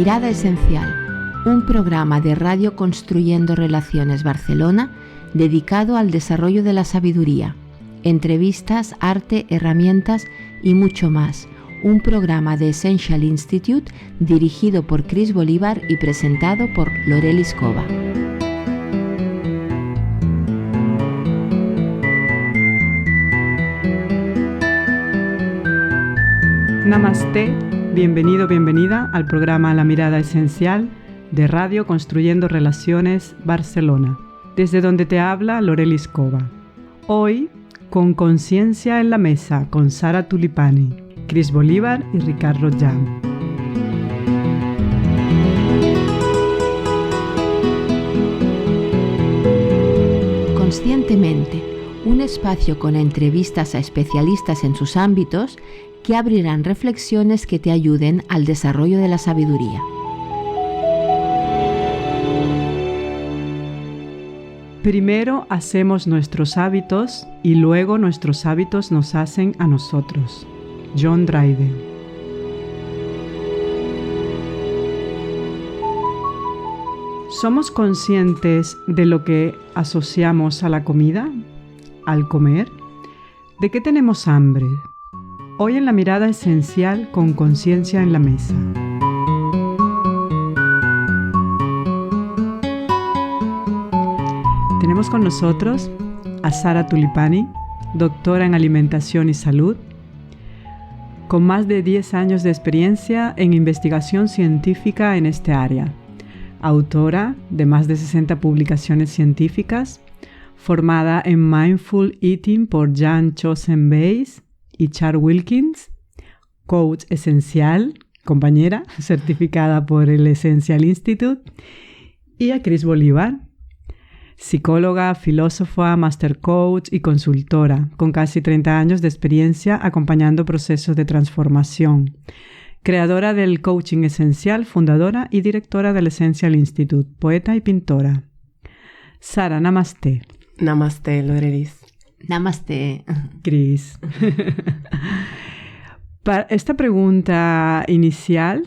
Mirada Esencial, un programa de Radio Construyendo Relaciones Barcelona dedicado al desarrollo de la sabiduría, entrevistas, arte, herramientas y mucho más. Un programa de Essential Institute dirigido por Chris Bolívar y presentado por Lorelis Cova. Namaste, bienvenido, bienvenida al programa La Mirada Esencial de Radio Construyendo Relaciones Barcelona, desde donde te habla Lorelis Cova. Hoy, con Conciencia en la Mesa, con Sara Tulipani, Chris Bolívar y Ricardo Jam. Conscientemente, un espacio con entrevistas a especialistas en sus ámbitos que abrirán reflexiones que te ayuden al desarrollo de la sabiduría. Primero hacemos nuestros hábitos y luego nuestros hábitos nos hacen a nosotros. John Dryden. ¿Somos conscientes de lo que asociamos a la comida? ¿Al comer? ¿De qué tenemos hambre? Hoy en La Mirada Esencial con Conciencia en la Mesa. Tenemos con nosotros a Sara Tulipani, doctora en Alimentación y Salud, con más de 10 años de experiencia en investigación científica en este área, autora de más de 60 publicaciones científicas, formada en Mindful Eating por Jan Chozen-Bayes y Char Wilkins, coach esencial, compañera certificada por el Essential Institute, y a Chris Bolívar, psicóloga, filósofa, master coach y consultora, con casi 30 años de experiencia acompañando procesos de transformación, creadora del coaching esencial, fundadora y directora del Essential Institute, poeta y pintora. Sara, namaste. Namaste, Lorelis. Namaste. Chris. Para esta pregunta inicial,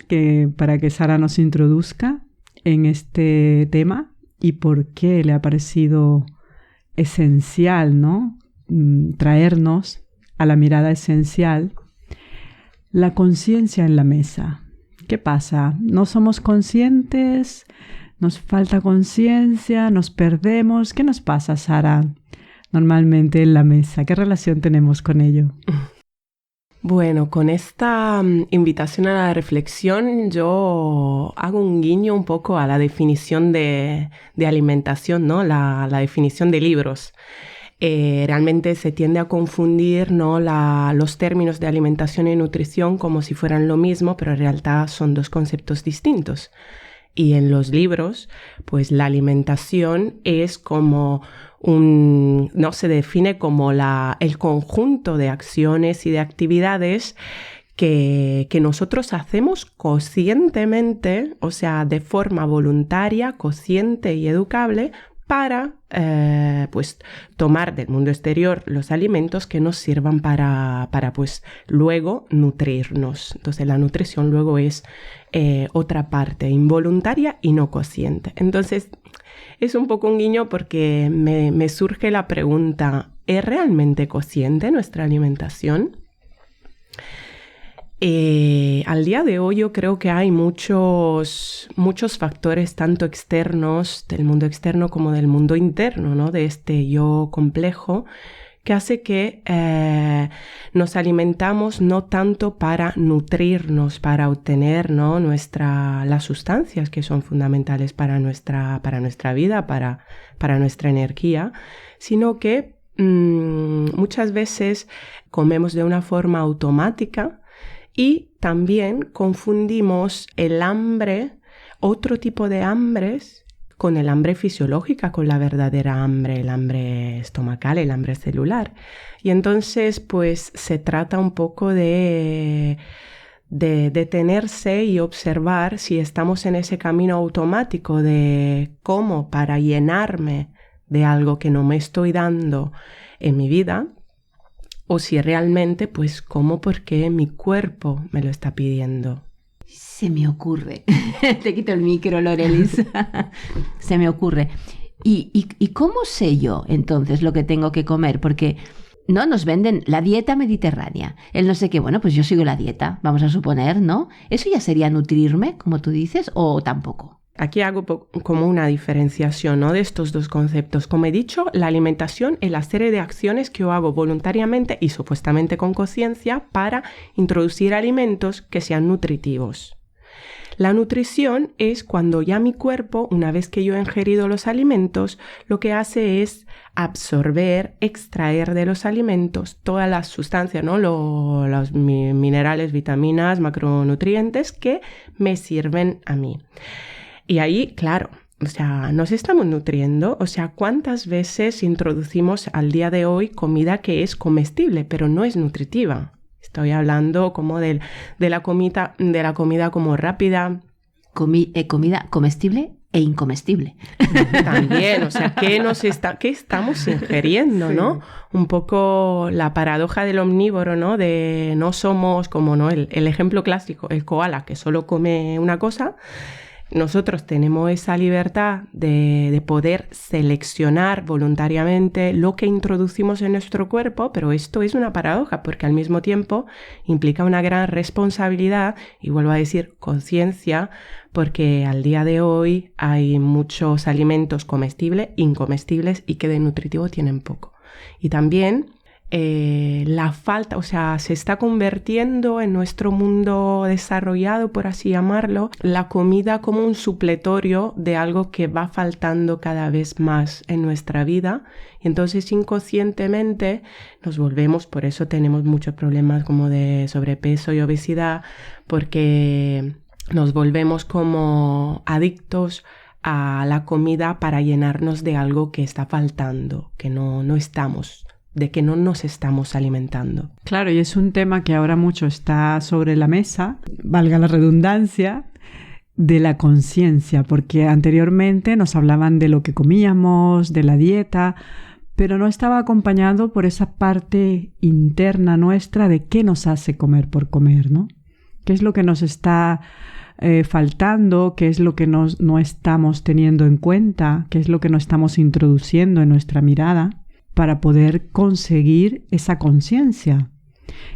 para que Sara nos introduzca en este tema y por qué le ha parecido esencial, ¿no? Traernos a la mirada esencial la conciencia en la mesa. ¿Qué pasa? ¿No somos conscientes? ¿Nos falta conciencia? ¿Nos perdemos? ¿Qué nos pasa, Sara? Normalmente en la mesa. ¿Qué relación tenemos con ello? Bueno, con esta invitación a la reflexión yo hago un guiño un poco a la definición de alimentación, ¿no? La definición de libros. Realmente se tiende a confundir, ¿no? los términos de alimentación y nutrición como si fueran lo mismo, pero en realidad son dos conceptos distintos. Y en los libros, pues la alimentación es como se define como el conjunto de acciones y de actividades que nosotros hacemos conscientemente, o sea, de forma voluntaria, consciente y educable, para pues tomar del mundo exterior los alimentos que nos sirvan para pues luego nutrirnos. Entonces la nutrición luego es otra parte involuntaria y no consciente. Entonces es un poco un guiño porque me surge la pregunta, ¿es realmente consciente nuestra alimentación? Al día de hoy yo creo que hay muchos factores, tanto externos, del mundo externo como del mundo interno, ¿no? De este yo complejo, que hace que nos alimentamos no tanto para nutrirnos, para obtener, ¿no? las sustancias que son fundamentales para nuestra vida, para nuestra energía, sino que muchas veces comemos de una forma automática. Y también confundimos el hambre, otro tipo de hambres, con el hambre fisiológica, con la verdadera hambre, el hambre estomacal, el hambre celular. Y entonces, pues, se trata un poco de detenerse y observar si estamos en ese camino automático de cómo para llenarme de algo que no me estoy dando en mi vida, o si realmente, pues, cómo, porque mi cuerpo me lo está pidiendo. Se me ocurre. Te quito el micro, Lorelis. Se me ocurre. ¿Y cómo sé yo entonces lo que tengo que comer? Porque no nos venden la dieta mediterránea, el no sé qué. Bueno, pues yo sigo la dieta, vamos a suponer, ¿no? ¿Eso ya sería nutrirme, como tú dices, o tampoco? Aquí hago como una diferenciación, ¿no?, de estos dos conceptos. Como he dicho, la alimentación es la serie de acciones que yo hago voluntariamente y supuestamente con conciencia para introducir alimentos que sean nutritivos. La nutrición es cuando ya mi cuerpo, una vez que yo he ingerido los alimentos, lo que hace es absorber, extraer de los alimentos todas las sustancias, ¿no?, los minerales, vitaminas, macronutrientes que me sirven a mí. Y ahí, claro, o sea, nos estamos nutriendo. O sea, ¿cuántas veces introducimos al día de hoy comida que es comestible, pero no es nutritiva? Estoy hablando como de la comida como rápida. Comida comestible e incomestible. También, o sea, ¿qué estamos ingiriendo, sí, ¿no? Un poco la paradoja del omnívoro, ¿no? De no somos como, ¿no?, el ejemplo clásico, el koala que solo come una cosa. Nosotros tenemos esa libertad de poder seleccionar voluntariamente lo que introducimos en nuestro cuerpo, pero esto es una paradoja porque al mismo tiempo implica una gran responsabilidad y, vuelvo a decir, conciencia, porque al día de hoy hay muchos alimentos comestibles, incomestibles y que de nutritivo tienen poco. Y también la falta, o sea, se está convirtiendo en nuestro mundo desarrollado, por así llamarlo, la comida como un supletorio de algo que va faltando cada vez más en nuestra vida. Y entonces inconscientemente nos volvemos, por eso tenemos muchos problemas como de sobrepeso y obesidad, porque nos volvemos como adictos a la comida para llenarnos de algo que está faltando, que no nos estamos alimentando. Claro, y es un tema que ahora mucho está sobre la mesa, valga la redundancia, de la conciencia, porque anteriormente nos hablaban de lo que comíamos, de la dieta, pero no estaba acompañado por esa parte interna nuestra de qué nos hace comer por comer, ¿no? ¿Qué es lo que nos está faltando? ¿Qué es lo que no estamos teniendo en cuenta? ¿Qué es lo que no estamos introduciendo en nuestra mirada para poder conseguir esa conciencia?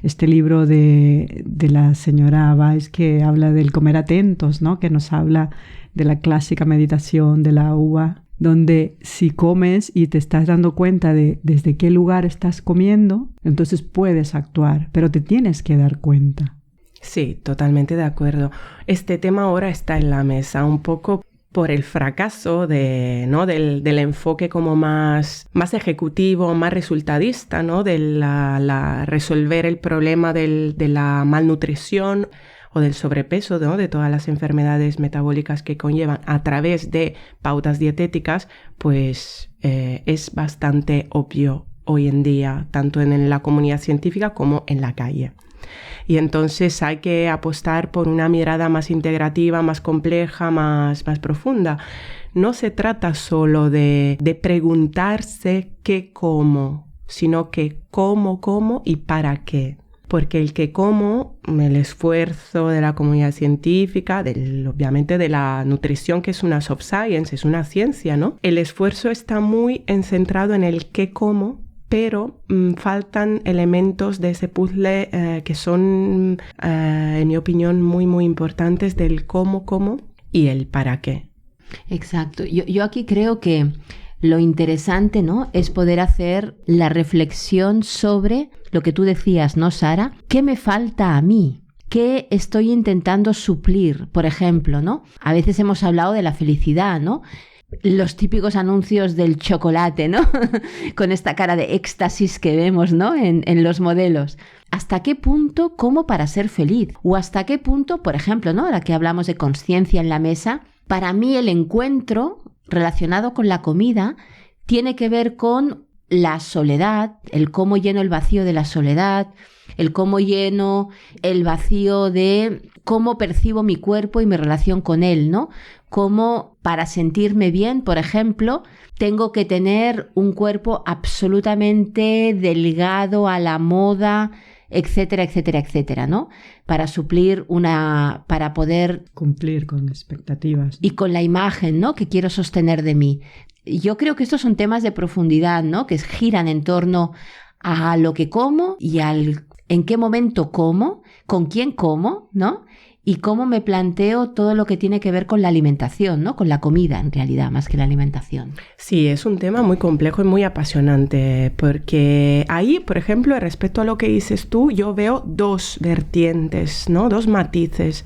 Este libro de la señora Weiss, que habla del comer atentos, ¿no?, que nos habla de la clásica meditación de la uva, donde si comes y te estás dando cuenta de desde qué lugar estás comiendo, entonces puedes actuar, pero te tienes que dar cuenta. Sí, totalmente de acuerdo. Este tema ahora está en la mesa un poco por el fracaso del enfoque como más ejecutivo, más resultadista, ¿no?, de la resolver el problema de la malnutrición o del sobrepeso, ¿no?, de todas las enfermedades metabólicas que conllevan a través de pautas dietéticas, pues es bastante obvio hoy en día, tanto en la comunidad científica como en la calle. Y entonces hay que apostar por una mirada más integrativa, más compleja, más profunda. No se trata solo de preguntarse qué como, sino que cómo y para qué. Porque el que como, el esfuerzo de la comunidad científica, obviamente de la nutrición, que es una soft science, es una ciencia, ¿no? El esfuerzo está muy centrado en el qué como, pero faltan elementos de ese puzzle que son, en mi opinión, muy, muy importantes del cómo y el para qué. Exacto. Yo aquí creo que lo interesante, ¿no?, es poder hacer la reflexión sobre lo que tú decías, ¿no, Sara? ¿Qué me falta a mí? ¿Qué estoy intentando suplir? Por ejemplo, ¿no? A veces hemos hablado de la felicidad, ¿no? Los típicos anuncios del chocolate, ¿no? Con esta cara de éxtasis que vemos, ¿no?, en los modelos. ¿Hasta qué punto como para ser feliz? O hasta qué punto, por ejemplo, ¿no?, ahora que hablamos de conciencia en la mesa, para mí el encuentro relacionado con la comida tiene que ver con la soledad, el cómo lleno el vacío de la soledad, el cómo lleno el vacío de cómo percibo mi cuerpo y mi relación con él, ¿no? Cómo para sentirme bien, por ejemplo, tengo que tener un cuerpo absolutamente delgado, a la moda, etcétera, etcétera, etcétera, ¿no? Para poder cumplir con expectativas, ¿no? Y con la imagen, ¿no?, que quiero sostener de mí. Yo creo que estos son temas de profundidad, ¿no?, que giran en torno a lo que como y en qué momento como, con quién como, ¿no? Y cómo me planteo todo lo que tiene que ver con la alimentación, ¿no? Con la comida, en realidad, más que la alimentación. Sí, es un tema muy complejo y muy apasionante, porque ahí, por ejemplo, respecto a lo que dices tú, yo veo dos vertientes, ¿no? Dos matices.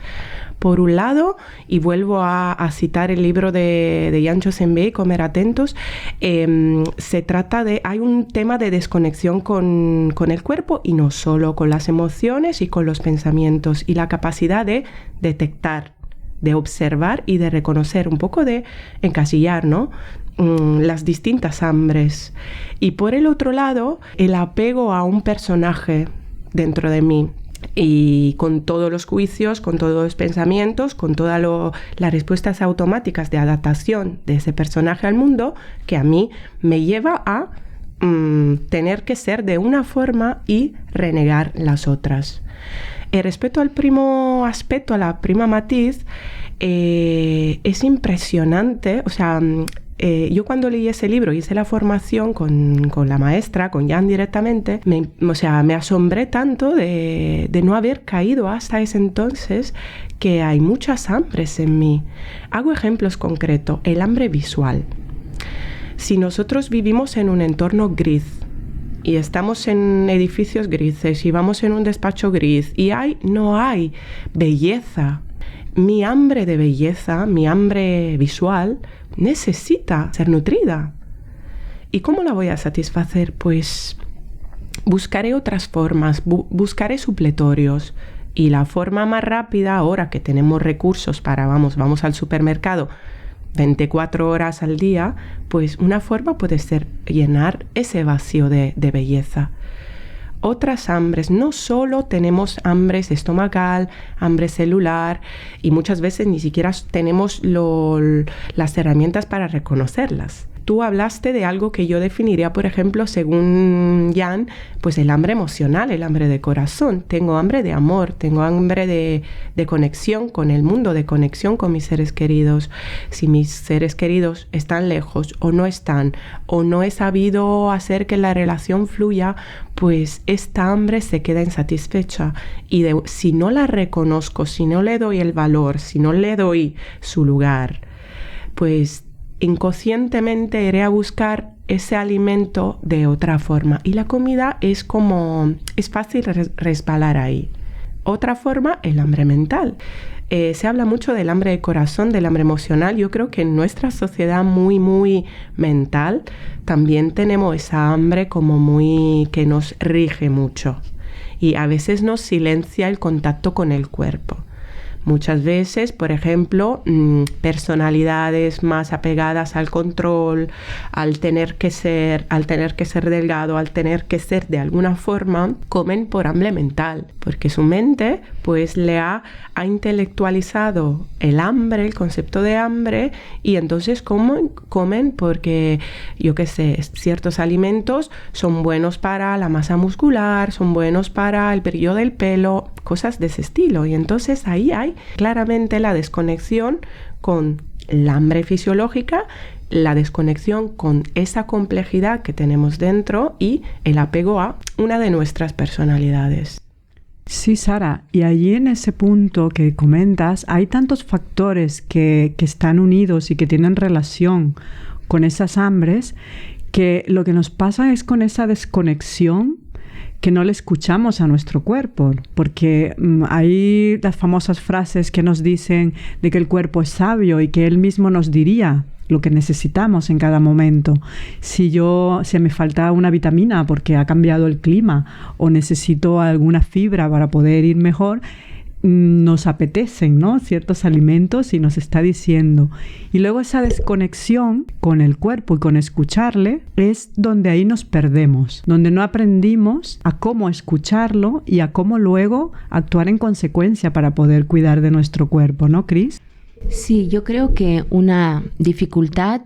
Por un lado, y vuelvo a citar el libro de Jan Chosenbey, Comer Atentos, se trata hay un tema de desconexión con el cuerpo y no solo con las emociones y con los pensamientos, y la capacidad de detectar, de observar y de reconocer, un poco de encasillar, ¿no?, las distintas hambres. Y por el otro lado, el apego a un personaje dentro de mí, y con todos los juicios, con todos los pensamientos, con todas las respuestas automáticas de adaptación de ese personaje al mundo, que a mí me lleva a tener que ser de una forma y renegar las otras. Respecto al primo aspecto, a la prima matiz, es impresionante, o sea, yo cuando leí ese libro, hice la formación con la maestra, con Jan directamente, me asombré tanto de no haber caído hasta ese entonces que hay muchas hambres en mí. Hago ejemplos concretos. El hambre visual. Si nosotros vivimos en un entorno gris y estamos en edificios grises y vamos en un despacho gris y no hay belleza, mi hambre de belleza, mi hambre visual, necesita ser nutrida. ¿Y cómo la voy a satisfacer? Pues buscaré otras formas, buscaré supletorios. Y la forma más rápida, ahora que tenemos recursos para, vamos al supermercado 24 horas al día, pues una forma puede ser llenar ese vacío de belleza. Otras hambres, no solo tenemos hambre estomacal, hambre celular, y muchas veces ni siquiera tenemos las herramientas para reconocerlas. Tú hablaste de algo que yo definiría, por ejemplo, según Jan, pues el hambre emocional, el hambre de corazón. Tengo hambre de amor, tengo hambre de conexión con el mundo, de conexión con mis seres queridos. Si mis seres queridos están lejos o no están, o no he sabido hacer que la relación fluya, pues esta hambre se queda insatisfecha. Y si no la reconozco, si no le doy el valor, si no le doy su lugar, pues inconscientemente iré a buscar ese alimento de otra forma. Y la comida es fácil resbalar ahí. Otra forma, el hambre mental. Se habla mucho del hambre de corazón, del hambre emocional. Yo creo que en nuestra sociedad muy, muy mental también tenemos esa hambre que nos rige mucho. Y a veces nos silencia el contacto con el cuerpo. Muchas veces, por ejemplo, personalidades más apegadas al control, al tener que ser delgado, al tener que ser de alguna forma, comen por hambre mental, porque su mente pues le ha intelectualizado el hambre, el concepto de hambre, y entonces comen porque, yo qué sé, ciertos alimentos son buenos para la masa muscular, son buenos para el brillo del pelo, cosas de ese estilo. Y entonces ahí hay claramente la desconexión con el hambre fisiológica, la desconexión con esa complejidad que tenemos dentro y el apego a una de nuestras personalidades. Sí, Sara, y allí en ese punto que comentas, hay tantos factores que están unidos y que tienen relación con esas hambres, que lo que nos pasa es con esa desconexión que no le escuchamos a nuestro cuerpo, porque hay las famosas frases que nos dicen de que el cuerpo es sabio y que él mismo nos diría lo que necesitamos en cada momento. Si me falta una vitamina porque ha cambiado el clima o necesito alguna fibra para poder ir mejor, nos apetecen, ¿no?, ciertos alimentos y nos está diciendo. Y luego esa desconexión con el cuerpo y con escucharle es donde ahí nos perdemos, donde no aprendimos a cómo escucharlo y a cómo luego actuar en consecuencia para poder cuidar de nuestro cuerpo, ¿no, Cris? Sí, yo creo que una dificultad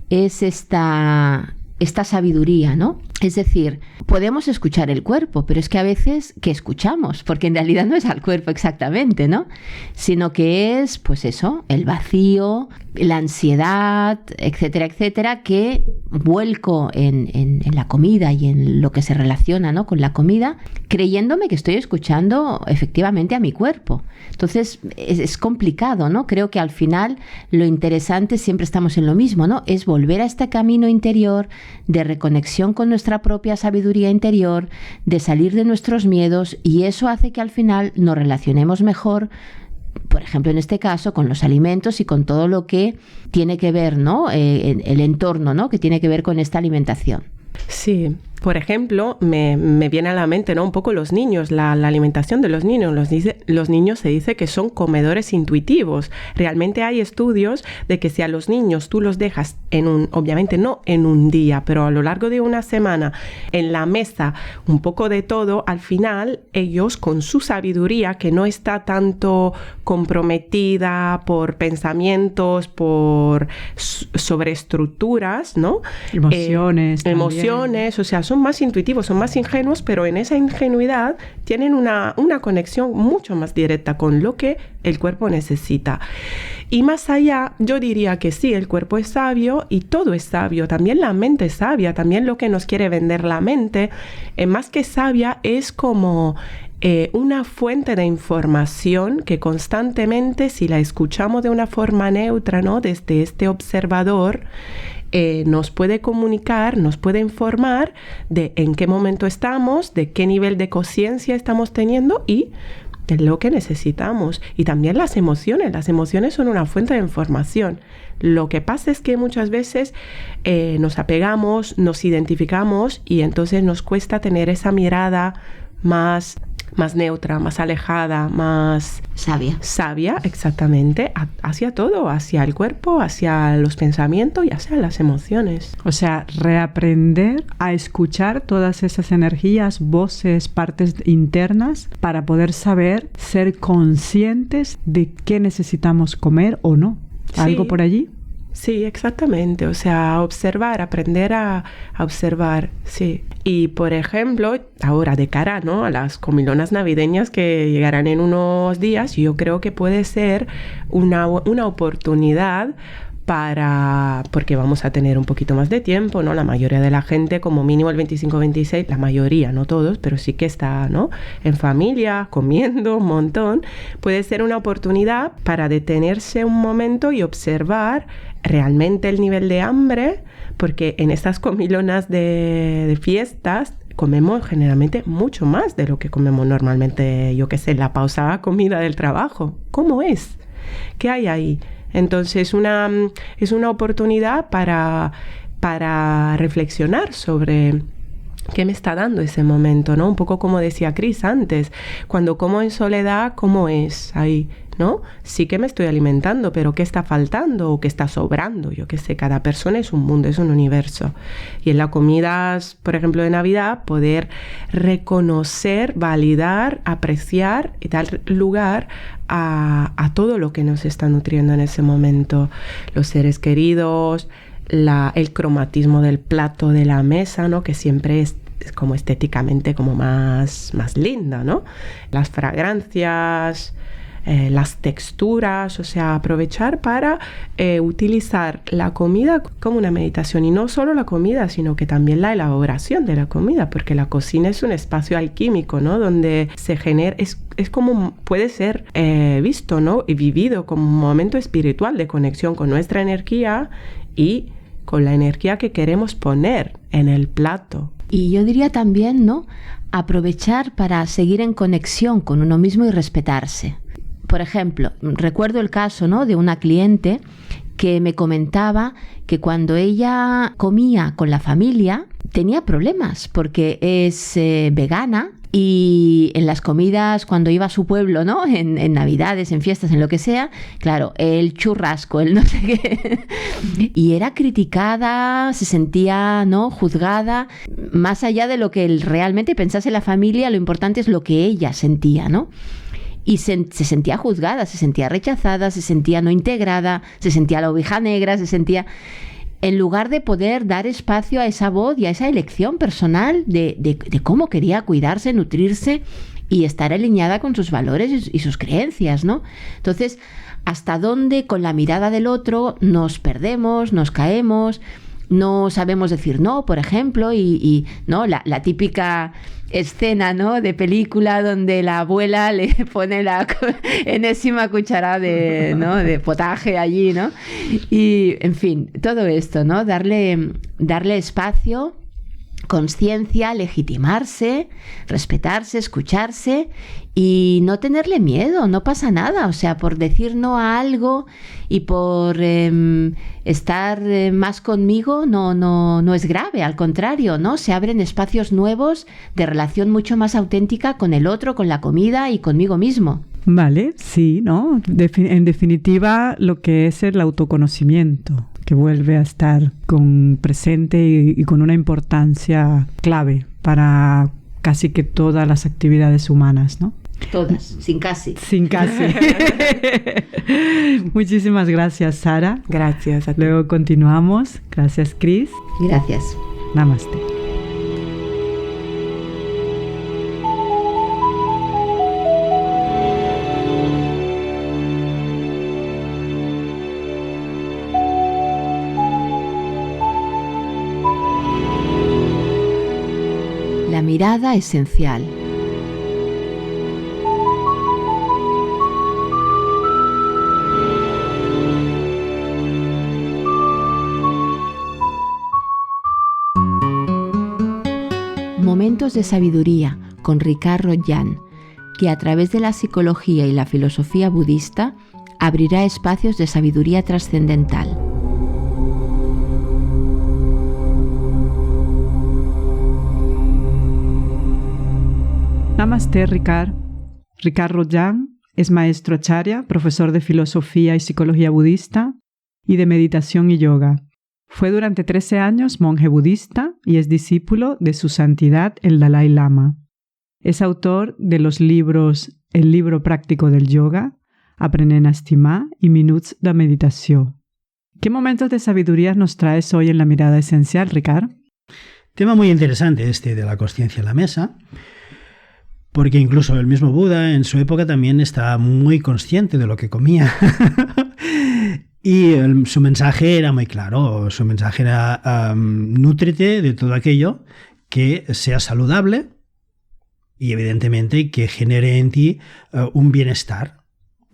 es esta esta sabiduría, ¿no? Es decir, podemos escuchar el cuerpo, pero es que a veces, ¿qué escuchamos? Porque en realidad no es al cuerpo exactamente, ¿no? Sino que es, pues eso, el vacío, la ansiedad, etcétera, etcétera, que vuelco en la comida y en lo que se relaciona, ¿no?, con la comida, creyéndome que estoy escuchando efectivamente a mi cuerpo. Entonces, es complicado, ¿no? Creo que al final lo interesante, siempre estamos en lo mismo, ¿no? Es volver a este camino interior de reconexión con nuestra propia sabiduría interior, de salir de nuestros miedos, y eso hace que al final nos relacionemos mejor, por ejemplo, en este caso, con los alimentos y con todo lo que tiene que ver, ¿no?, el entorno, ¿no?, que tiene que ver con esta alimentación. Sí, por ejemplo, me viene a la mente, ¿no?, un poco los niños, la alimentación de los niños. Los niños se dice que son comedores intuitivos. Realmente hay estudios de que si a los niños tú los dejas obviamente no en un día, pero a lo largo de una semana, en la mesa, un poco de todo, al final ellos, con su sabiduría, que no está tanto comprometida por pensamientos, por sobreestructuras, ¿no? Emociones, o sea, son más intuitivos, son más ingenuos, pero en esa ingenuidad tienen una conexión mucho más directa con lo que el cuerpo necesita. Y más allá, yo diría que sí, el cuerpo es sabio y todo es sabio, también la mente es sabia, también lo que nos quiere vender la mente, más que sabia, es como una fuente de información que constantemente, si la escuchamos de una forma neutra, ¿no?, desde este observador, nos puede comunicar, nos puede informar de en qué momento estamos, de qué nivel de conciencia estamos teniendo y de lo que necesitamos. Y también las emociones son una fuente de información. Lo que pasa es que muchas veces nos apegamos, nos identificamos y entonces nos cuesta tener esa mirada más neutra, más alejada, más sabia, exactamente, hacia todo, hacia el cuerpo, hacia los pensamientos y hacia las emociones. O sea, reaprender a escuchar todas esas energías, voces, partes internas, para poder saber, ser conscientes de qué necesitamos comer o no. ¿Algo por allí? Sí, exactamente. O sea, observar, aprender a observar, sí. Y, por ejemplo, ahora de cara, ¿no?, a las comilonas navideñas que llegarán en unos días, yo creo que puede ser una oportunidad porque vamos a tener un poquito más de tiempo, ¿no? La mayoría de la gente, como mínimo el 25-26, la mayoría, no todos, pero sí que está, ¿no?, en familia, comiendo un montón. Puede ser una oportunidad para detenerse un momento y observar realmente el nivel de hambre, porque en estas comilonas de fiestas comemos generalmente mucho más de lo que comemos normalmente, yo qué sé, la pausa comida del trabajo. ¿Cómo es? ¿Qué hay ahí? Entonces, es una oportunidad para reflexionar sobre qué me está dando ese momento, ¿no? Un poco como decía Cris antes, cuando como en soledad, ¿cómo es ahí, no? Sí que me estoy alimentando, pero ¿qué está faltando o qué está sobrando? Yo qué sé, cada persona es un mundo, es un universo. Y en las comidas, por ejemplo, de Navidad, poder reconocer, validar, apreciar y dar lugar a todo lo que nos está nutriendo en ese momento. Los seres queridos, el cromatismo del plato, de la mesa, ¿no?, que siempre es como estéticamente como más linda, ¿no? Las fragancias, las texturas, o sea, aprovechar para utilizar la comida como una meditación, y no solo la comida, sino que también la elaboración de la comida, porque la cocina es un espacio alquímico, ¿no?, donde se genera, es como puede ser visto, ¿no?, y vivido como un momento espiritual de conexión con nuestra energía y con la energía que queremos poner en el plato. Y yo diría también, ¿no?, aprovechar para seguir en conexión con uno mismo y respetarse. Por ejemplo, recuerdo el caso, ¿no?, de una cliente que me comentaba que cuando ella comía con la familia tenía problemas porque es vegana, y en las comidas, cuando iba a su pueblo, ¿no?, en Navidades, en fiestas, en lo que sea, claro, el churrasco, el no sé qué, y era criticada, se sentía, ¿no?, juzgada, más allá de lo que realmente pensase la familia, lo importante es lo que ella sentía, ¿no? Y se sentía juzgada, se sentía rechazada, se sentía no integrada, se sentía la oveja negra, se sentía... en lugar de poder dar espacio a esa voz y a esa elección personal de cómo quería cuidarse, nutrirse y estar alineada con sus valores y sus creencias, ¿no? Entonces, ¿hasta dónde con la mirada del otro nos perdemos, nos caemos, no sabemos decir no, por ejemplo, y ¿no? La típica escena, ¿no?, de película donde la abuela le pone la enésima cucharada de potaje allí, ¿no? Y, en fin, todo esto, ¿no? Darle espacio, conciencia, legitimarse, respetarse, escucharse y no tenerle miedo, no pasa nada. O sea, por decir no a algo y por estar más conmigo no es grave, al contrario, ¿no? Se abren espacios nuevos de relación mucho más auténtica con el otro, con la comida y conmigo mismo. Vale, sí, ¿no? En definitiva, lo que es el autoconocimiento, que vuelve a estar presente y con una importancia clave para casi que todas las actividades humanas, ¿no? Todas, sin casi. Sin casi. Muchísimas gracias, Sara. Gracias a ti. Luego continuamos. Gracias, Cris. Gracias. Namaste. La mirada esencial. Momentos de sabiduría con Ricard Rodjan, que a través de la psicología y la filosofía budista abrirá espacios de sabiduría trascendental. Namaste, Ricard. Ricard Rodjan es maestro acharya, profesor de filosofía y psicología budista y de meditación y yoga. Fue durante 13 años monje budista y es discípulo de su santidad el Dalai Lama. Es autor de los libros El libro práctico del yoga, Aprenent a estimar y Minuts de meditació. ¿Qué momentos de sabiduría nos traes hoy en la mirada esencial, Ricard? Tema muy interesante este de la consciencia en la mesa, porque incluso el mismo Buda en su época también estaba muy consciente de lo que comía. Y su mensaje era muy claro. Su mensaje era nútrete de todo aquello que sea saludable y evidentemente que genere en ti un bienestar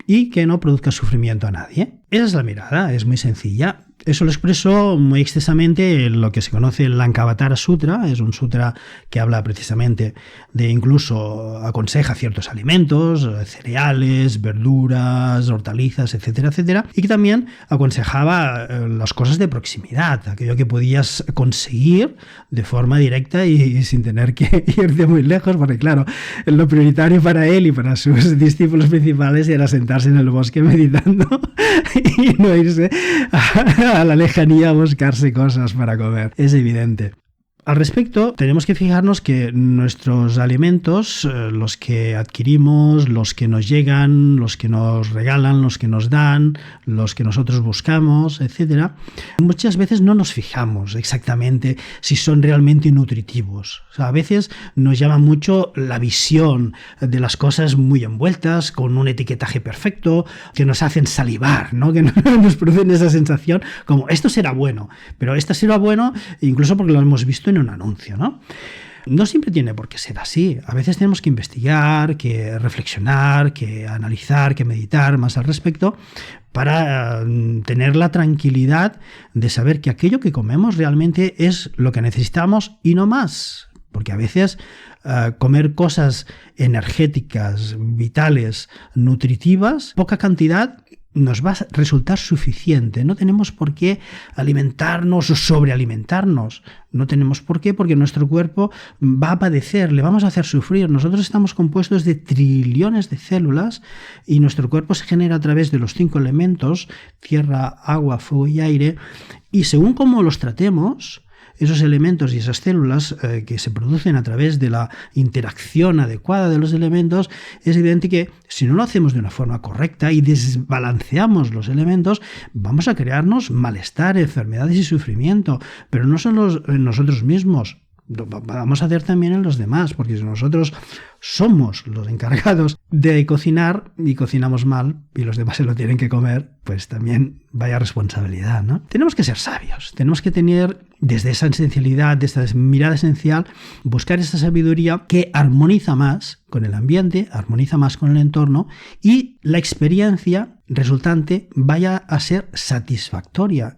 y que no produzca sufrimiento a nadie. Esa es la mirada, es muy sencilla. Eso lo expresó muy extensamente en lo que se conoce el Lankavatara Sutra. Es un sutra que habla precisamente de, incluso aconseja ciertos alimentos, cereales, verduras, hortalizas, etcétera, etcétera, y que también aconsejaba las cosas de proximidad, aquello que podías conseguir de forma directa y sin tener que irte muy lejos, porque claro, lo prioritario para él y para sus discípulos principales era sentarse en el bosque meditando y no irse a la lejanía a buscarse cosas para comer. Es evidente. Al respecto, tenemos que fijarnos que nuestros alimentos, los que adquirimos, los que nos llegan, los que nos regalan, los que nos dan, los que nosotros buscamos, etc., muchas veces no nos fijamos exactamente si son realmente nutritivos. O sea, a veces nos llama mucho la visión de las cosas muy envueltas, con un etiquetaje perfecto, que nos hacen salivar, ¿no? Que nos producen esa sensación como esto será bueno, pero esto será bueno incluso porque lo hemos visto en un anuncio, ¿no? No siempre tiene por qué ser así. A veces tenemos que investigar, que reflexionar, que analizar, que meditar más al respecto para tener la tranquilidad de saber que aquello que comemos realmente es lo que necesitamos y no más. Porque a veces comer cosas energéticas, vitales, nutritivas, poca cantidad, nos va a resultar suficiente. No tenemos por qué alimentarnos o sobrealimentarnos. No tenemos por qué, porque nuestro cuerpo va a padecer, le vamos a hacer sufrir. Nosotros estamos compuestos de trillones de células y nuestro cuerpo se genera a través de los 5 elementos, tierra, agua, fuego y aire, y según cómo los tratemos, esos elementos y esas células que se producen a través de la interacción adecuada de los elementos, es evidente que si no lo hacemos de una forma correcta y desbalanceamos los elementos, vamos a crearnos malestar, enfermedades y sufrimiento, pero no solo en nosotros mismos, lo vamos a hacer también en los demás, porque si nosotros somos los encargados de cocinar y cocinamos mal y los demás se lo tienen que comer, pues también vaya responsabilidad, ¿no? Tenemos que ser sabios, tenemos que tener desde esa esencialidad, desde esa mirada esencial, buscar esa sabiduría que armoniza más con el ambiente, armoniza más con el entorno y la experiencia resultante vaya a ser satisfactoria.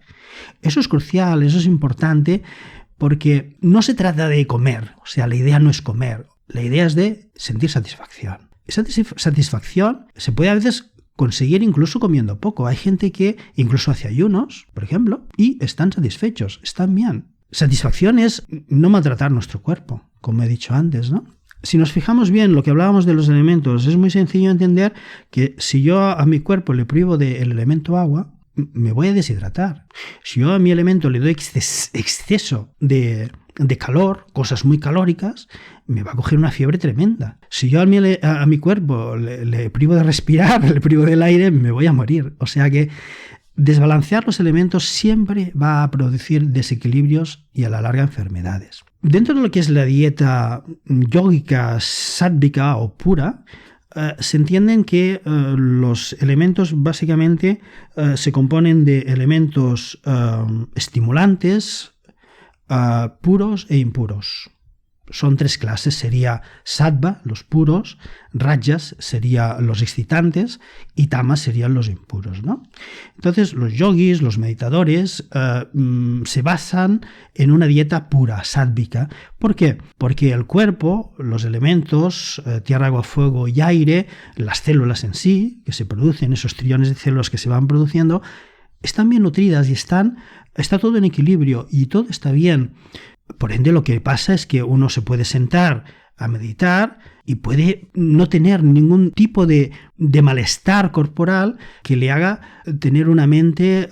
Eso es crucial, eso es importante, porque no se trata de comer, o sea, la idea no es comer, la idea es de sentir satisfacción. Esa satisfacción se puede a veces conseguir incluso comiendo poco. Hay gente que incluso hace ayunos, por ejemplo, y están satisfechos, están bien. Satisfacción es no maltratar nuestro cuerpo, como he dicho antes, ¿no? Si nos fijamos bien lo que hablábamos de los elementos, es muy sencillo entender que si yo a mi cuerpo le privo del elemento agua, me voy a deshidratar. Si yo a mi elemento le doy exceso de calor, cosas muy calóricas, me va a coger una fiebre tremenda. Si yo a mi cuerpo le privo de respirar, le privo del aire, me voy a morir. O sea que desbalancear los elementos siempre va a producir desequilibrios y a la larga enfermedades. Dentro de lo que es la dieta yógica, sádvica o pura, se entienden que los elementos básicamente se componen de elementos estimulantes, puros e impuros. Son tres clases, sería sattva, los puros, rajas serían los excitantes y tamas serían los impuros, ¿no? Entonces los yogis, los meditadores, se basan en una dieta pura, sádvica. ¿Por qué? Porque el cuerpo, los elementos, tierra, agua, fuego y aire, las células en sí, que se producen, esos trillones de células que se van produciendo, están bien nutridas y está todo en equilibrio y todo está bien. Por ende, lo que pasa es que uno se puede sentar a meditar y puede no tener ningún tipo de malestar corporal que le haga tener una mente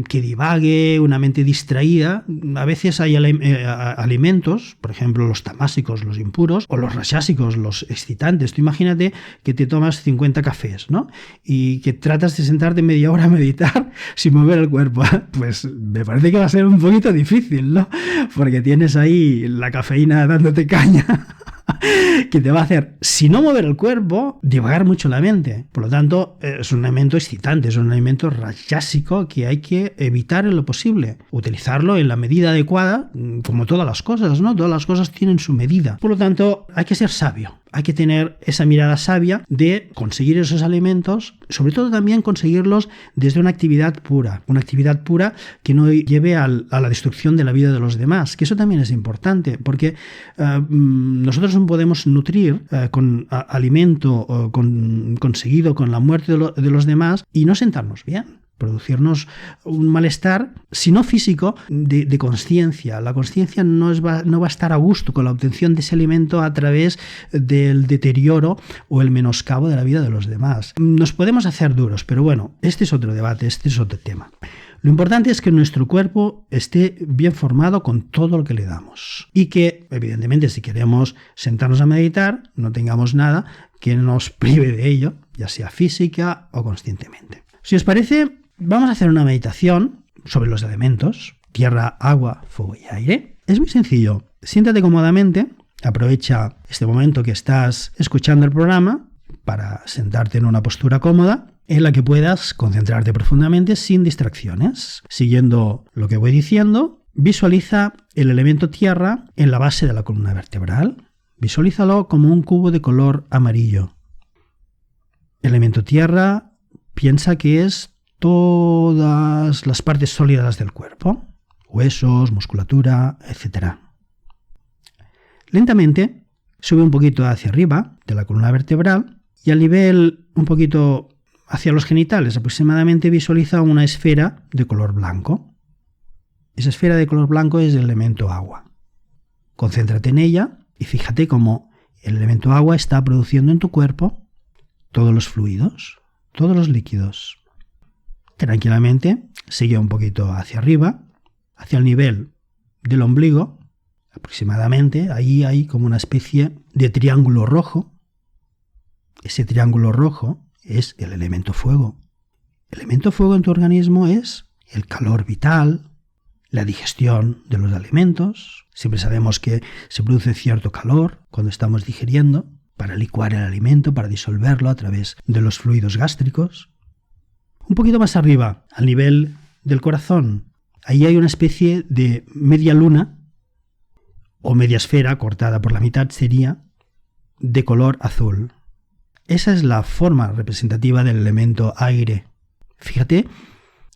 que divague, una mente distraída. A veces hay alimentos, por ejemplo los tamásicos, los impuros, o los rajásicos, los excitantes. Tú imagínate que te tomas 50 cafés, ¿no? Y que tratas de sentarte media hora a meditar sin mover el cuerpo. Pues me parece que va a ser un poquito difícil, ¿no? Porque tienes ahí la cafeína dándote caña que te va a hacer, si no mover el cuerpo, divagar mucho la mente. Por lo tanto, es un alimento excitante, es un alimento rajásico que hay que evitar en lo posible. Utilizarlo en la medida adecuada, como todas las cosas, ¿no? Todas las cosas tienen su medida. Por lo tanto, hay que ser sabio. Hay que tener esa mirada sabia de conseguir esos alimentos, sobre todo también conseguirlos desde una actividad pura que no lleve a la destrucción de la vida de los demás, que eso también es importante, porque nosotros no podemos nutrir con alimento conseguido con la muerte de los demás y no sentarnos bien. Producirnos un malestar, si no físico, de consciencia. La consciencia no va a estar a gusto con la obtención de ese alimento a través del deterioro o el menoscabo de la vida de los demás. Nos podemos hacer duros, pero bueno, este es otro debate, este es otro tema. Lo importante es que nuestro cuerpo esté bien formado con todo lo que le damos y que, evidentemente, si queremos sentarnos a meditar, no tengamos nada que nos prive de ello, ya sea física o conscientemente. Si os parece, vamos a hacer una meditación sobre los elementos, tierra, agua, fuego y aire. Es muy sencillo. Siéntate cómodamente, aprovecha este momento que estás escuchando el programa para sentarte en una postura cómoda en la que puedas concentrarte profundamente sin distracciones. Siguiendo lo que voy diciendo, visualiza el elemento tierra en la base de la columna vertebral. Visualízalo como un cubo de color amarillo. El elemento tierra, piensa que es todas las partes sólidas del cuerpo, huesos, musculatura, etc. Lentamente sube un poquito hacia arriba de la columna vertebral y al nivel un poquito hacia los genitales aproximadamente visualiza una esfera de color blanco. Esa esfera de color blanco es el elemento agua. Concéntrate en ella y fíjate cómo el elemento agua está produciendo en tu cuerpo todos los fluidos, todos los líquidos. Tranquilamente sigue un poquito hacia arriba, hacia el nivel del ombligo, aproximadamente, ahí hay como una especie de triángulo rojo. Ese triángulo rojo es el elemento fuego. El elemento fuego en tu organismo es el calor vital, la digestión de los alimentos. Siempre sabemos que se produce cierto calor cuando estamos digiriendo para licuar el alimento, para disolverlo a través de los fluidos gástricos. Un poquito más arriba, al nivel del corazón, ahí hay una especie de media luna o media esfera cortada por la mitad, sería de color azul. Esa es la forma representativa del elemento aire. Fíjate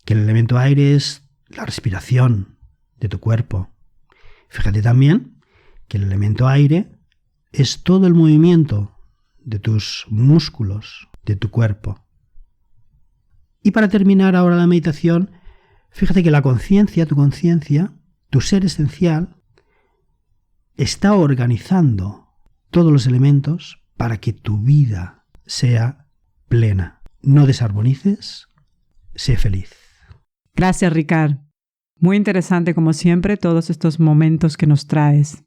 que el elemento aire es la respiración de tu cuerpo. Fíjate también que el elemento aire es todo el movimiento de tus músculos, de tu cuerpo. Y para terminar ahora la meditación, fíjate que la conciencia, tu ser esencial, está organizando todos los elementos para que tu vida sea plena. No desarmonices, sé feliz. Gracias, Ricard. Muy interesante, como siempre, todos estos momentos que nos traes.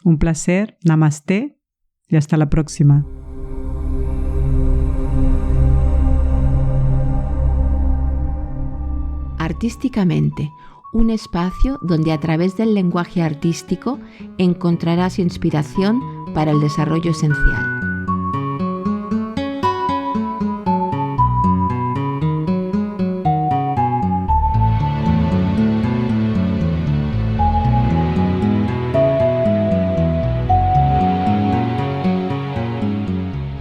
Un placer, namaste y hasta la próxima. Artísticamente, un espacio donde a través del lenguaje artístico encontrarás inspiración para el desarrollo esencial.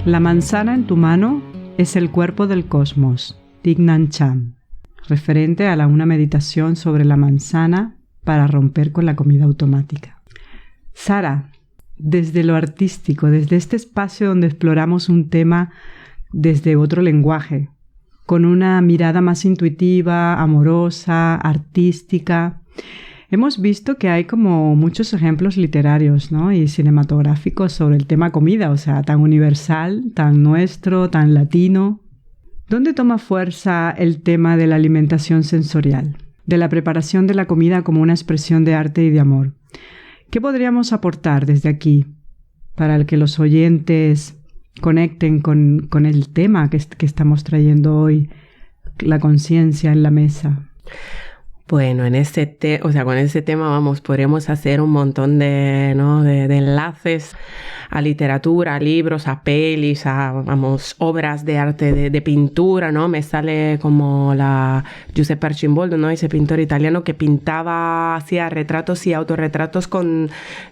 La manzana en tu mano es el cuerpo del cosmos, Thich Nhat Hanh, referente a una meditación sobre la manzana para romper con la comida automática. Sara, desde lo artístico, desde este espacio donde exploramos un tema desde otro lenguaje, con una mirada más intuitiva, amorosa, artística, hemos visto que hay como muchos ejemplos literarios, ¿no? Y cinematográficos sobre el tema comida, o sea, tan universal, tan nuestro, tan latino. ¿Dónde toma fuerza el tema de la alimentación sensorial, de la preparación de la comida como una expresión de arte y de amor? ¿Qué podríamos aportar desde aquí para que los oyentes conecten con el tema que estamos trayendo hoy, la conciencia en la mesa? Bueno, con ese tema podríamos hacer un montón de enlaces a literatura, a libros, a pelis, a obras de arte, de pintura, ¿no? Me sale como Giuseppe Arcimboldo, ¿no? Ese pintor italiano que hacía retratos y autorretratos con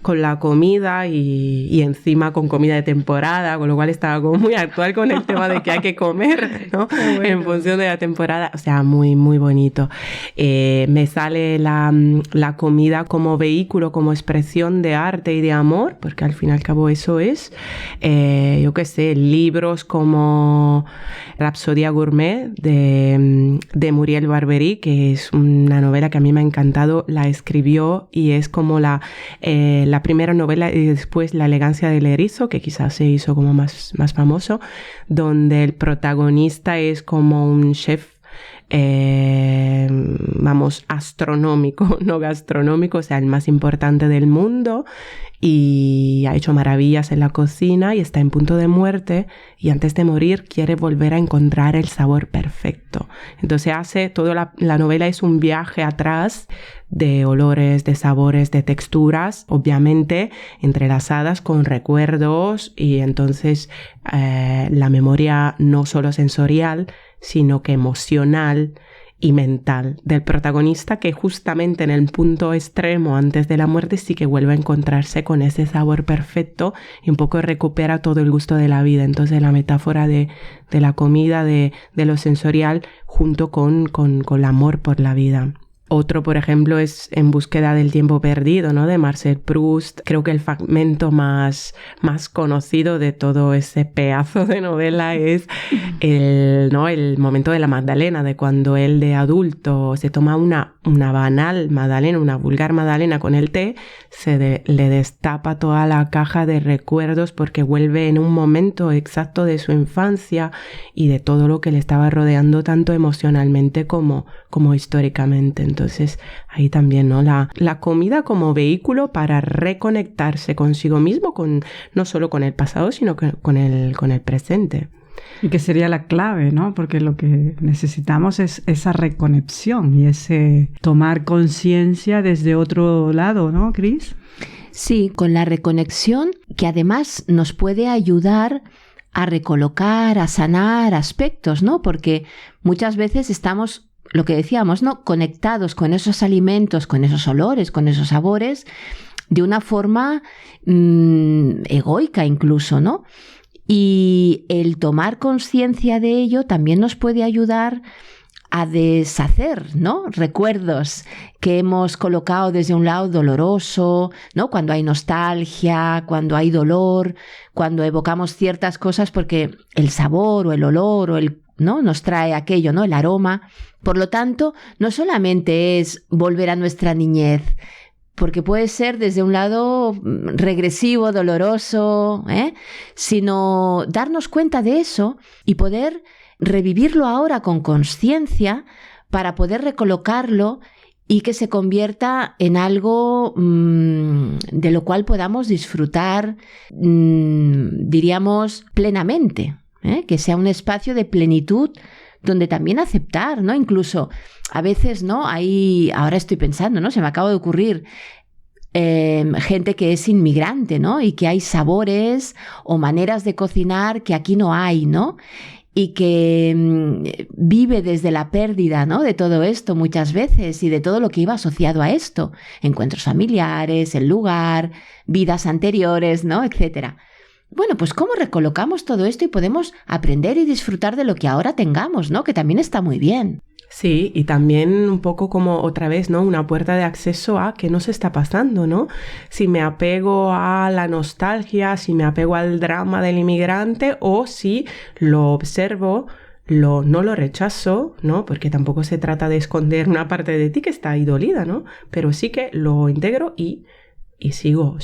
la comida y encima con comida de temporada, con lo cual estaba como muy actual con el tema de que hay que comer, ¿no? Bueno. En función de la temporada, o sea, muy, muy bonito. Me sale la comida como vehículo, como expresión de arte y de amor, porque al fin y al cabo eso es. Yo qué sé, libros como Rapsodia Gourmet de Muriel Barbery, que es una novela que a mí me ha encantado, la escribió y es como la primera novela y después La elegancia del erizo, que quizás se hizo como más famoso, donde el protagonista es como un chef astronómico, no gastronómico, o sea, el más importante del mundo, y ha hecho maravillas en la cocina y está en punto de muerte y antes de morir quiere volver a encontrar el sabor perfecto. Entonces la novela es un viaje atrás de olores, de sabores, de texturas, obviamente entrelazadas con recuerdos, y entonces la memoria no solo sensorial, sino que emocional y mental del protagonista, que justamente en el punto extremo antes de la muerte sí que vuelve a encontrarse con ese sabor perfecto y un poco recupera todo el gusto de la vida. Entonces la metáfora de la comida, de lo sensorial, junto con el amor por la vida. Otro, por ejemplo, es En búsqueda del tiempo perdido, ¿no? De Marcel Proust. Creo que el fragmento más conocido de todo ese pedazo de novela es el momento de la magdalena, de cuando él de adulto se toma una banal magdalena, una vulgar magdalena con el té, le destapa toda la caja de recuerdos porque vuelve en un momento exacto de su infancia y de todo lo que le estaba rodeando tanto emocionalmente como históricamente. Entonces, ahí también, ¿no? La comida como vehículo para reconectarse consigo mismo, no solo con el pasado, sino con el presente. Y que sería la clave, ¿no? Porque lo que necesitamos es esa reconexión y ese tomar conciencia desde otro lado, ¿no, Cris? Sí, con la reconexión, que además nos puede ayudar a recolocar, a sanar aspectos, ¿no? Porque muchas veces estamos, lo que decíamos, ¿no? Conectados con esos alimentos, con esos olores, con esos sabores, de una forma egoica incluso, ¿no? Y el tomar conciencia de ello también nos puede ayudar a deshacer, ¿no? Recuerdos que hemos colocado desde un lado doloroso, ¿no? Cuando hay nostalgia, cuando hay dolor, cuando evocamos ciertas cosas porque el sabor o el olor o ¿no? Nos trae aquello, ¿no? El aroma. Por lo tanto, no solamente es volver a nuestra niñez, porque puede ser desde un lado regresivo, doloroso, sino darnos cuenta de eso y poder revivirlo ahora con conciencia para poder recolocarlo y que se convierta en algo de lo cual podamos disfrutar, diríamos, plenamente, que sea un espacio de plenitud donde también aceptar, ¿no? Incluso a veces, ¿no? Ahora estoy pensando, ¿no? Se me acaba de ocurrir gente que es inmigrante, ¿no? Y que hay sabores o maneras de cocinar que aquí no hay, ¿no? Y que vive desde la pérdida, ¿no? De todo esto muchas veces y de todo lo que iba asociado a esto. Encuentros familiares, el lugar, vidas anteriores, ¿no? Etcétera. Bueno, pues ¿cómo recolocamos todo esto y podemos aprender y disfrutar de lo que ahora tengamos, ¿no? Que también está muy bien. Sí, y también un poco como otra vez, ¿no? Una puerta de acceso a qué nos está pasando, ¿no? Si me apego a la nostalgia, si me apego al drama del inmigrante o si lo observo, no lo rechazo, ¿no? Porque tampoco se trata de esconder una parte de ti que está ahí dolida, ¿no? Pero sí que lo integro y sigo,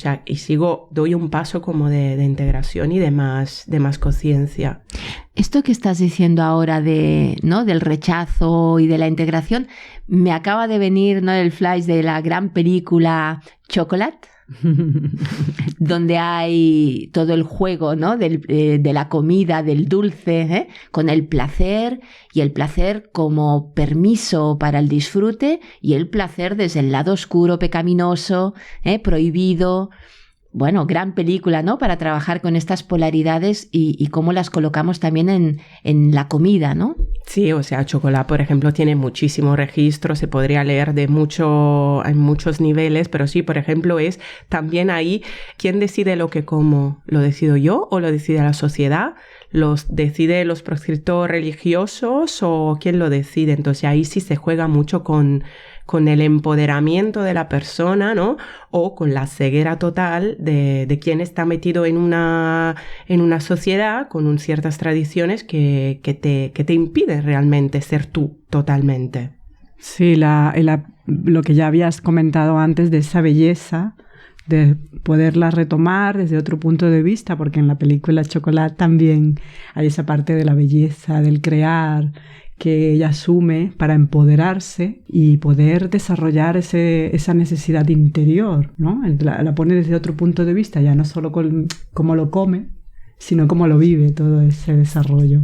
doy un paso como de integración y de más conciencia. Esto que estás diciendo ahora ¿no? del rechazo y de la integración, me acaba de venir, ¿no? el flash de la gran película Chocolate, donde hay todo el juego, ¿no? de la comida, del dulce, con el placer, y el placer como permiso para el disfrute y el placer desde el lado oscuro, pecaminoso, prohibido. Bueno, gran película, ¿no? Para trabajar con estas polaridades y cómo las colocamos también en la comida, ¿no? Sí, o sea, Chocolate, por ejemplo, tiene muchísimos registros, se podría leer en muchos niveles, pero sí, por ejemplo, es también ahí, ¿quién decide lo que como? ¿Lo decido yo o lo decide la sociedad? ¿Los decide los proscriptores religiosos o quién lo decide? Entonces ahí sí se juega mucho con el empoderamiento de la persona, ¿no? O con la ceguera total de quien está metido en una sociedad con ciertas tradiciones que te impiden realmente ser tú totalmente. Sí, lo que ya habías comentado antes de esa belleza, de poderla retomar desde otro punto de vista, porque en la película Chocolate también hay esa parte de la belleza, del crear, que ella asume para empoderarse y poder desarrollar esa necesidad interior, ¿no? La pone desde otro punto de vista, ya no solo cómo lo come, sino cómo lo vive todo ese desarrollo.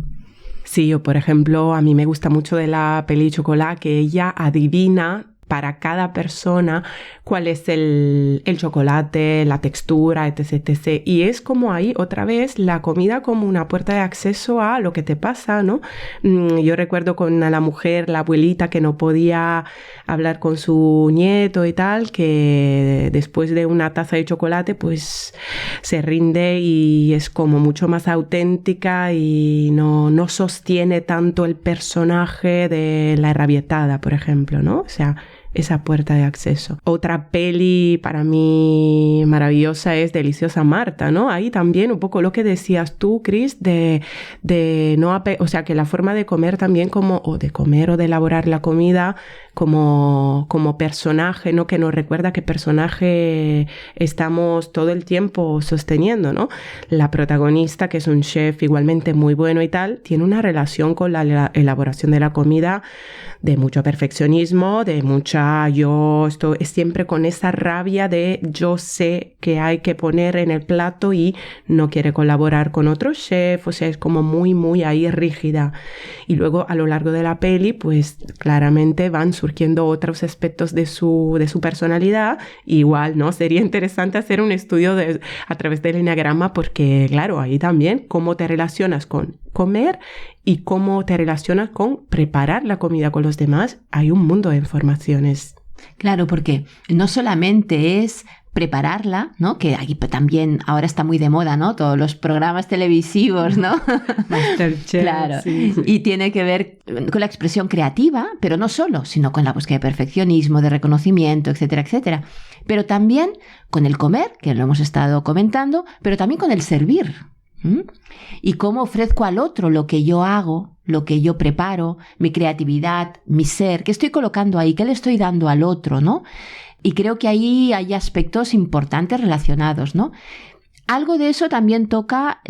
Sí, o por ejemplo, a mí me gusta mucho de la peli Chocolate que ella adivina para cada persona cuál es el chocolate, la textura, etc, etc. Y es como ahí, otra vez, la comida como una puerta de acceso a lo que te pasa, ¿no? Yo recuerdo con la mujer, la abuelita, que no podía hablar con su nieto y tal, que después de una taza de chocolate, pues se rinde y es como mucho más auténtica y no sostiene tanto el personaje de la rabietada, por ejemplo, ¿no? O sea, esa puerta de acceso. Otra peli para mí maravillosa es Deliciosa Marta, ¿no? Ahí también un poco lo que decías tú, Cris, de no, o sea, que la forma de comer también o de elaborar la comida como personaje, ¿no? Que nos recuerda qué personaje estamos todo el tiempo sosteniendo, ¿no? La protagonista, que es un chef igualmente muy bueno y tal, tiene una relación con la elaboración de la comida de mucho perfeccionismo, de mucha sea, yo estoy siempre con esa rabia de yo sé que hay que poner en el plato y no quiere colaborar con otro chef, o sea, es como muy ahí rígida. Y luego a lo largo de la peli, pues claramente van surgiendo otros aspectos de su personalidad. Igual, ¿no? Sería interesante hacer un estudio a través del enneagrama porque, claro, ahí también cómo te relacionas con comer y cómo te relacionas con preparar la comida con los demás. Hay un mundo de informaciones. Claro, porque no solamente es prepararla, ¿no? Que aquí también ahora está muy de moda, ¿no? Todos los programas televisivos, ¿no? Masterchef. Claro. Sí. Y tiene que ver con la expresión creativa, pero no solo, sino con la búsqueda de perfeccionismo, de reconocimiento, etcétera, etcétera. Pero también con el comer, que lo hemos estado comentando, pero también con el servir. Y cómo ofrezco al otro lo que yo hago, lo que yo preparo, mi creatividad, mi ser, qué estoy colocando ahí, qué le estoy dando al otro, ¿no? Y creo que ahí hay aspectos importantes relacionados, ¿no? Algo de eso también toca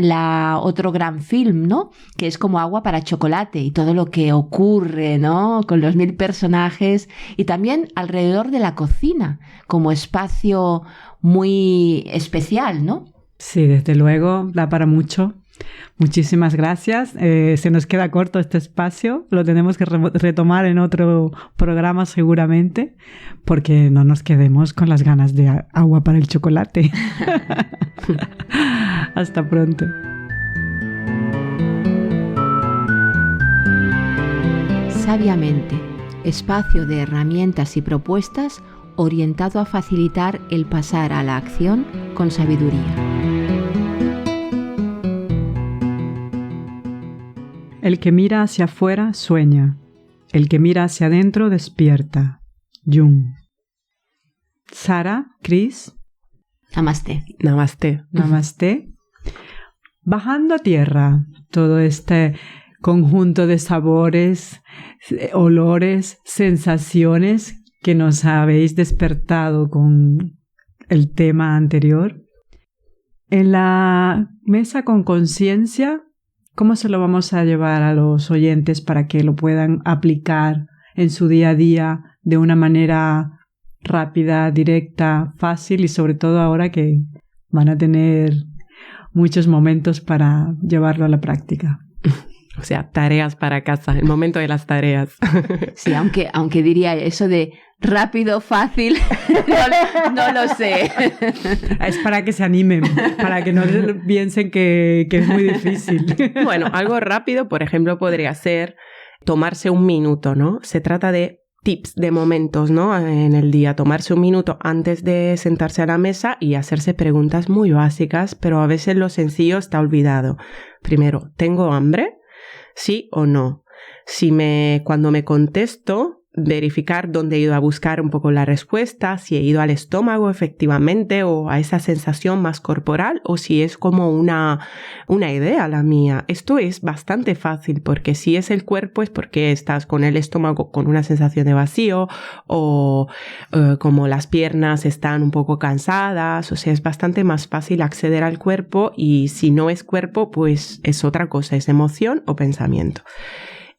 otro gran film, ¿no? Que es como Agua para chocolate y todo lo que ocurre, ¿no? Con los 1000 personajes y también alrededor de la cocina como espacio muy especial, ¿no? Sí, desde luego, da para mucho. Muchísimas gracias. Se nos queda corto este espacio. Lo tenemos que retomar en otro programa seguramente, porque no nos quedemos con las ganas de agua para el chocolate. Hasta pronto. Sabiamente, espacio de herramientas y propuestas orientado a facilitar el pasar a la acción con sabiduría. El que mira hacia afuera sueña. El que mira hacia adentro despierta. Jung. Sara, Cris. Namaste. Namaste. Namaste. Bajando a tierra, todo este conjunto de sabores, olores, sensaciones que nos habéis despertado con el tema anterior. En la mesa con conciencia, ¿cómo se lo vamos a llevar a los oyentes para que lo puedan aplicar en su día a día de una manera rápida, directa, fácil y sobre todo ahora que van a tener muchos momentos para llevarlo a la práctica? O sea, tareas para casa, el momento de las tareas. Sí, aunque diría eso de rápido, fácil, no lo sé. Es para que se animen, para que no piensen que es muy difícil. Bueno, algo rápido, por ejemplo, podría ser tomarse un minuto, ¿no? Se trata de tips, de momentos, ¿no? En el día, tomarse un minuto antes de sentarse a la mesa y hacerse preguntas muy básicas, pero a veces lo sencillo está olvidado. Primero, ¿tengo hambre? ¿Sí o no? Cuando me contesto, verificar dónde he ido a buscar un poco la respuesta, si he ido al estómago efectivamente o a esa sensación más corporal o si es como una idea la mía. Esto es bastante fácil porque si es el cuerpo es porque estás con el estómago con una sensación de vacío o como las piernas están un poco cansadas, o sea, es bastante más fácil acceder al cuerpo y si no es cuerpo, pues es otra cosa, es emoción o pensamiento.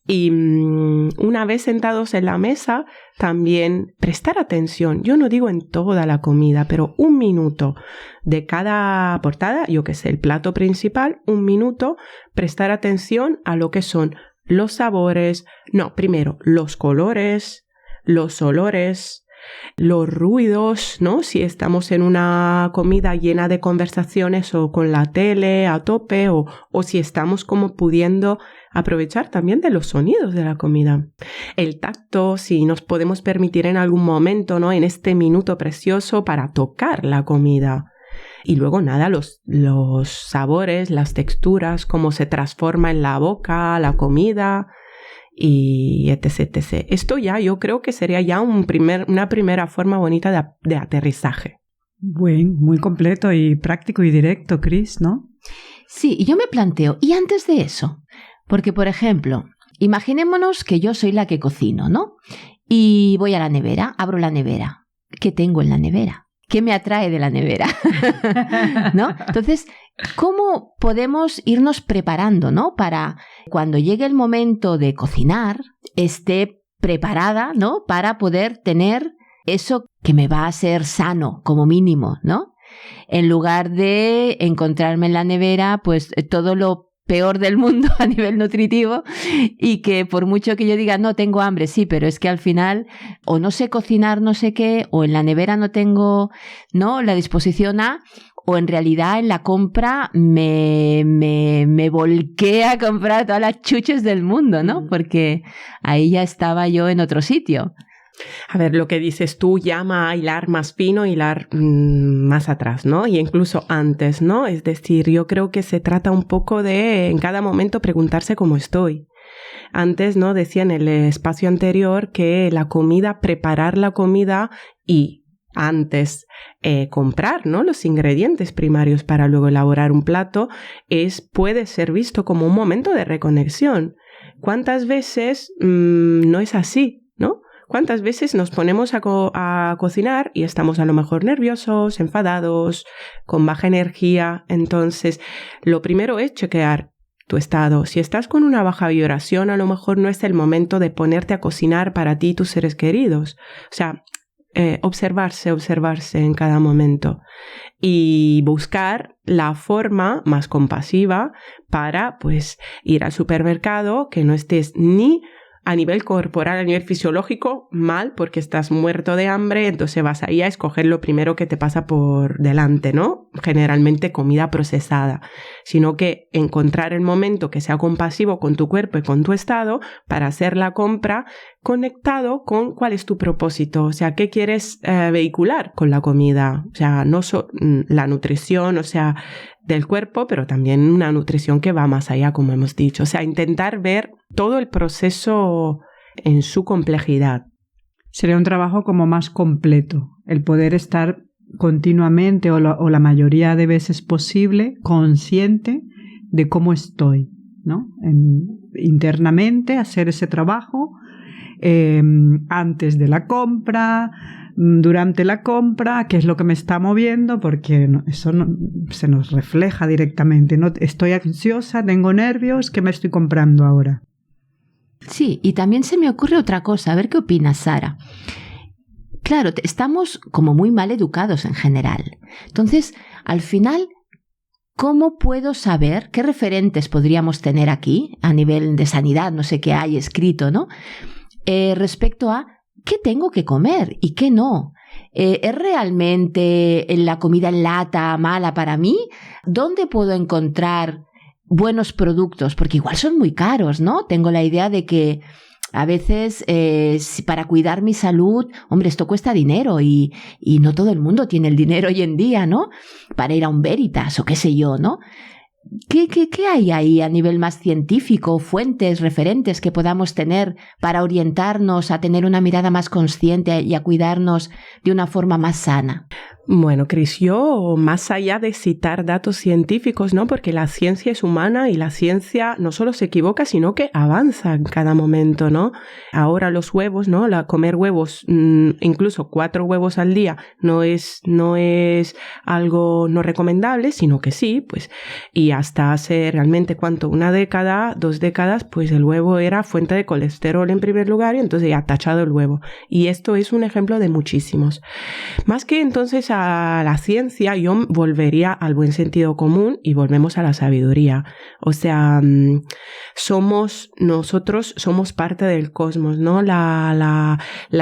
Y una vez sentados en la mesa, también prestar atención. Yo no digo en toda la comida, pero un minuto de cada portada, yo que sé, el plato principal, un minuto, prestar atención a lo que son los sabores, primero los colores, los olores, los ruidos, ¿no? Si estamos en una comida llena de conversaciones o con la tele a tope o si estamos como pudiendo aprovechar también de los sonidos de la comida. El tacto, si nos podemos permitir en algún momento, ¿no? En este minuto precioso para tocar la comida. Y luego nada, los sabores, las texturas, cómo se transforma en la boca la comida y etc. Esto ya yo creo que sería ya una primera forma bonita de aterrizaje. Bueno, muy completo y práctico y directo, Cris, ¿no? Sí, y yo me planteo, ¿y antes de eso? Porque, por ejemplo, imaginémonos que yo soy la que cocino, ¿no? Y voy a la nevera, abro la nevera. ¿Qué tengo en la nevera? ¿Qué me atrae de la nevera? ¿No? Entonces, ¿cómo podemos irnos preparando, ¿no? Para cuando llegue el momento de cocinar, esté preparada, ¿no? Para poder tener eso que me va a hacer sano, como mínimo, ¿no? En lugar de encontrarme en la nevera, pues todo lo peor del mundo a nivel nutritivo, y que por mucho que yo diga, no, tengo hambre, sí, pero es que al final o no sé cocinar no sé qué, o en la nevera no tengo, ¿no?, la disposición a, o en realidad en la compra me volqué a comprar todas las chuches del mundo, ¿no? Porque ahí ya estaba yo en otro sitio. A ver, lo que dices tú llama a hilar más fino, hilar más atrás, ¿no? Y incluso antes, ¿no? Es decir, yo creo que se trata un poco de en cada momento preguntarse cómo estoy. Antes, ¿no? Decía en el espacio anterior que la comida, preparar la comida y antes comprar, ¿no?, los ingredientes primarios para luego elaborar un plato, puede ser visto como un momento de reconexión. ¿Cuántas veces no es así, ¿no? ¿Cuántas veces nos ponemos a cocinar y estamos a lo mejor nerviosos, enfadados, con baja energía? Entonces, lo primero es chequear tu estado. Si estás con una baja vibración, a lo mejor no es el momento de ponerte a cocinar para ti y tus seres queridos. O sea, observarse en cada momento y buscar la forma más compasiva para, pues, ir al supermercado, que no estés ni a nivel corporal, a nivel fisiológico, mal, porque estás muerto de hambre, entonces vas ahí a escoger lo primero que te pasa por delante, ¿no? Generalmente comida procesada, sino que encontrar el momento que sea compasivo con tu cuerpo y con tu estado para hacer la compra conectado con cuál es tu propósito, o sea, qué quieres vehicular con la comida, o sea, no la nutrición, o sea, del cuerpo, pero también una nutrición que va más allá, como hemos dicho. O sea, intentar ver todo el proceso en su complejidad. Sería un trabajo como más completo, el poder estar continuamente o la mayoría de veces posible consciente de cómo estoy, ¿no? Internamente hacer ese trabajo antes de la compra, durante la compra, qué es lo que me está moviendo, porque eso se nos refleja directamente, ¿no? Estoy ansiosa, tengo nervios, ¿qué me estoy comprando ahora? Sí, y también se me ocurre otra cosa, a ver qué opinas, Sara. Claro, estamos como muy mal educados en general. Entonces, al final, ¿cómo puedo saber qué referentes podríamos tener aquí a nivel de sanidad? No sé qué hay escrito, ¿no? Respecto a qué tengo que comer y qué no. ¿Es realmente la comida en lata mala para mí? ¿Dónde puedo encontrar buenos productos? Porque igual son muy caros, ¿no? Tengo la idea de que a veces para cuidar mi salud, hombre, esto cuesta dinero y no todo el mundo tiene el dinero hoy en día, ¿no? Para ir a un Veritas o qué sé yo, ¿no? ¿Qué hay ahí a nivel más científico, fuentes, referentes que podamos tener para orientarnos a tener una mirada más consciente y a cuidarnos de una forma más sana? Bueno, Cris, yo más allá de citar datos científicos, ¿no? Porque la ciencia es humana y la ciencia no solo se equivoca, sino que avanza en cada momento, ¿no? Ahora los huevos, ¿no? Comer huevos, incluso 4 huevos al día, no es algo no recomendable, sino que sí, pues, y hasta hace realmente, ¿cuánto? 1 década, 2 décadas, pues el huevo era fuente de colesterol en primer lugar y entonces ya tachado el huevo. Y esto es un ejemplo de muchísimos. Más que entonces a la ciencia, yo volvería al buen sentido común y volvemos a la sabiduría. O sea, nosotros somos parte del cosmos, ¿no? La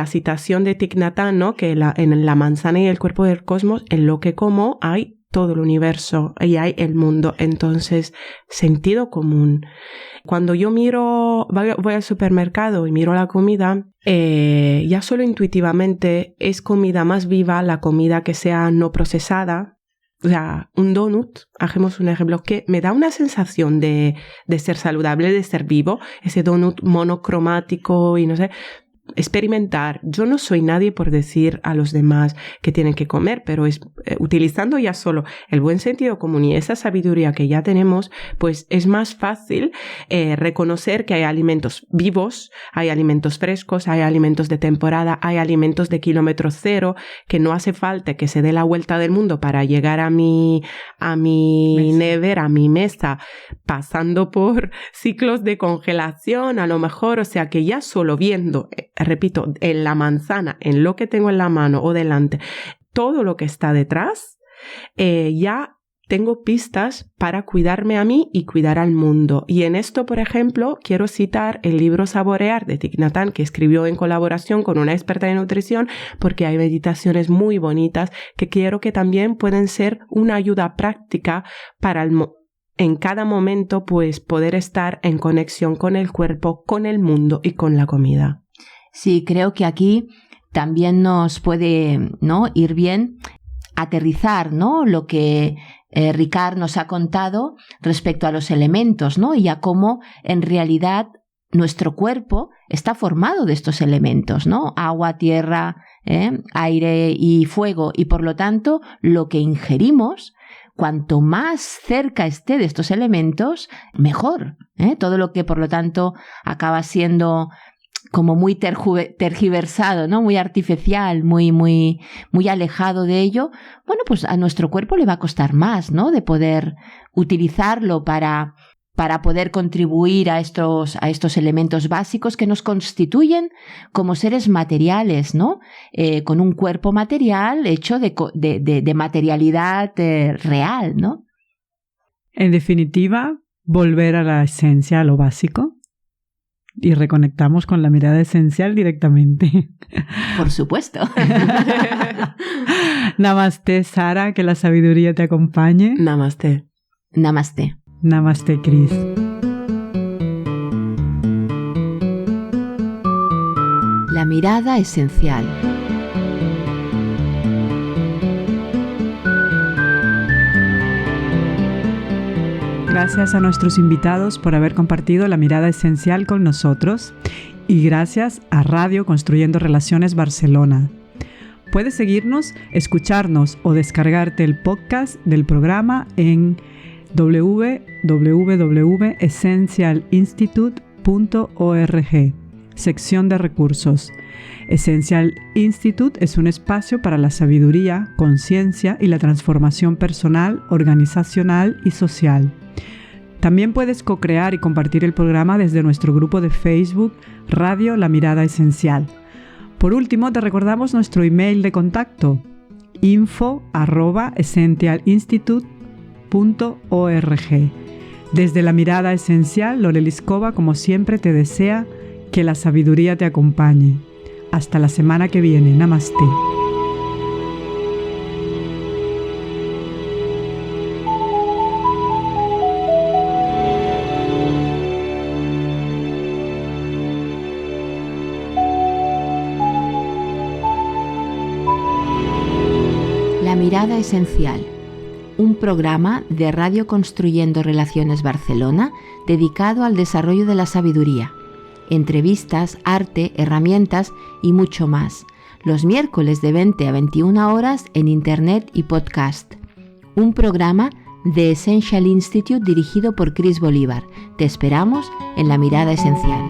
citación de Thich Nhat Hanh, ¿no? Que en la manzana y el cuerpo del cosmos, en lo que como hay todo el universo y hay el mundo. Entonces, sentido común. Cuando yo voy al supermercado y miro la comida, ya solo intuitivamente es comida más viva, la comida que sea no procesada. O sea, un donut, hagamos un ejemplo, que me da una sensación de ser saludable, de ser vivo, ese donut monocromático y no sé, experimentar. Yo no soy nadie por decir a los demás que tienen que comer, pero utilizando ya solo el buen sentido común y esa sabiduría que ya tenemos, pues es más fácil reconocer que hay alimentos vivos, hay alimentos frescos, hay alimentos de temporada, hay alimentos de kilómetro cero, que no hace falta que se dé la vuelta del mundo para llegar a mi nevera, a mi mesa, pasando por ciclos de congelación a lo mejor, o sea que ya solo viendo, repito, en la manzana, en lo que tengo en la mano o delante, todo lo que está detrás, ya tengo pistas para cuidarme a mí y cuidar al mundo. Y en esto, por ejemplo, quiero citar el libro Saborear de Thich Nhat Hanh, que escribió en colaboración con una experta de nutrición, porque hay meditaciones muy bonitas que quiero que también pueden ser una ayuda práctica para en cada momento, pues poder estar en conexión con el cuerpo, con el mundo y con la comida. Sí, creo que aquí también nos puede, ¿no?, ir bien aterrizar, ¿no?, lo que Ricard nos ha contado respecto a los elementos, ¿no?, y a cómo en realidad nuestro cuerpo está formado de estos elementos, ¿no?, agua, tierra, aire y fuego, y por lo tanto lo que ingerimos, cuanto más cerca esté de estos elementos, mejor. Todo lo que por lo tanto acaba siendo como muy tergiversado, ¿no?, muy artificial, muy alejado de ello, bueno, pues a nuestro cuerpo le va a costar más, ¿no?, de poder utilizarlo para poder contribuir a estos elementos básicos que nos constituyen como seres materiales, ¿no?, con un cuerpo material hecho de materialidad real, ¿no? En definitiva, volver a la esencia, a lo básico. Y reconectamos con la mirada esencial directamente. Por supuesto. Namaste, Sara, que la sabiduría te acompañe. Namaste. Namaste. Namaste, Cris. La mirada esencial. Gracias a nuestros invitados por haber compartido la mirada esencial con nosotros y gracias a Radio Construyendo Relaciones Barcelona. Puedes seguirnos, escucharnos o descargarte el podcast del programa en www.essentialinstitute.org, sección de recursos. Essential Institute es un espacio para la sabiduría, conciencia y la transformación personal, organizacional y social. También puedes co-crear y compartir el programa desde nuestro grupo de Facebook Radio La Mirada Esencial. Por último, te recordamos nuestro email de contacto info@essentialinstitute.org. Desde La Mirada Esencial, Lore Liskova, como siempre, te desea que la sabiduría te acompañe. Hasta la semana que viene. Namaste. La mirada esencial, un programa de Radio Construyendo Relaciones Barcelona dedicado al desarrollo de la sabiduría, entrevistas, arte, herramientas y mucho más, los miércoles de 20 a 21 horas en Internet y podcast. Un programa de Essential Institute dirigido por Cris Bolívar. Te esperamos en La Mirada Esencial.